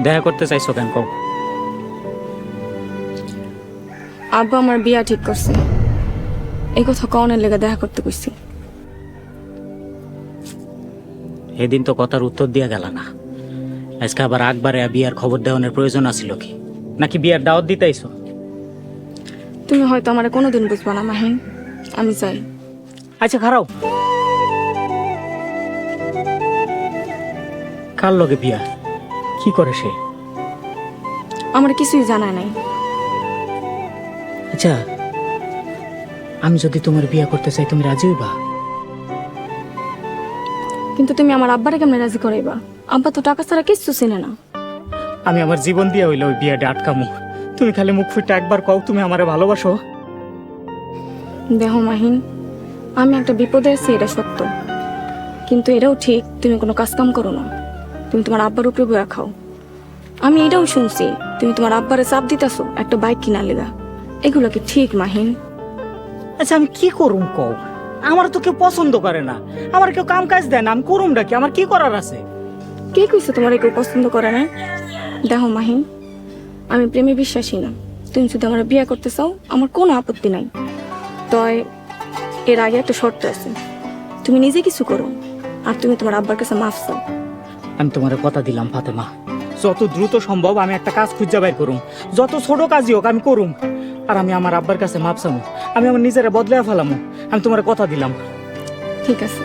দেখা করতে চাইছো কেন কও? আব্বা আমার বিয়া ঠিক করছে, এই কথা কনের লেগে দেখা করতে কইছি। এদিন তো কথার উত্তর দিয়া গেল না, আজকে আবার আকবারে বিয়ার খবর দেওয়ানোর প্রয়োজন আছিল কি? নাকি বিয়ার দাওয়াত দিতেইছো? তুমি হয়তো আমার কোনোদিন বুঝবা না মাহিন, আমি চাই। আচ্ছা খারাও, কার লগে বিয়া? কি করে সে? আমার কিছুই জানা নাই। আচ্ছা, আমি যদি তোমার বিয়া করতে চাই তুমি রাজি হইবা? কিন্তু তুমি আমার আব্বারে কেমনে রাজি করাইবা? আব্বা তো টাকা ছাড়া কিচ্ছু চিনে না। আমি আমার জীবন দিয়ে হইলে ওই বিয়াটা আটকামো। তুমি খালি মুখ ফুটে একবার কও তুমি আমারে ভালোবাসো। দেখো মাহিন, আমি একটা বিপদে আছি, এটা সত্য, কিন্তু এটাও ঠিক তুমি কোনো কাজ কাম করো না, তুমি তোমার আব্বার উপরে বয়া খাও। আমি এটাও শুনছি তুমি তোমার আব্বারে চাপ দিতেছো একটা বাইক কিনা লেগা। এগুলো কি ঠিক মাহিন? আচ্ছা আমি কি করুম কও? আমার তো কেউ পছন্দ করে না, আমার কেউ কাম কাজ দেয় না, আমি করুম ডাকি, আমার কি করার আছে? কে কইছে তোমার কেউ পছন্দ করে না? দেখো মাহিন, আমি প্রেমে বিশ্বাসী না। তুমি যদি আমার বিয়ে করতে চাও আমার কোনো আপত্তি নাই, তয় এর আগে একটা শর্ত আছে, তুমি নিজে কিছু করো আর তুমি তোমার আব্বার কাছে মাফ চাও। আমি তোমার কথা দিলাম ফাতেমা, যত দ্রুত সম্ভব আমি একটা কাজ খুঁজে বাইর করুম, যত ছোট কাজই হোক আমি করুম। আর আমি আমার আব্বার কাছে মাপ চামু, আমি আমার নিজেরা বদলে ফেলামু, আমি তোমার কথা দিলাম। ঠিক আছে।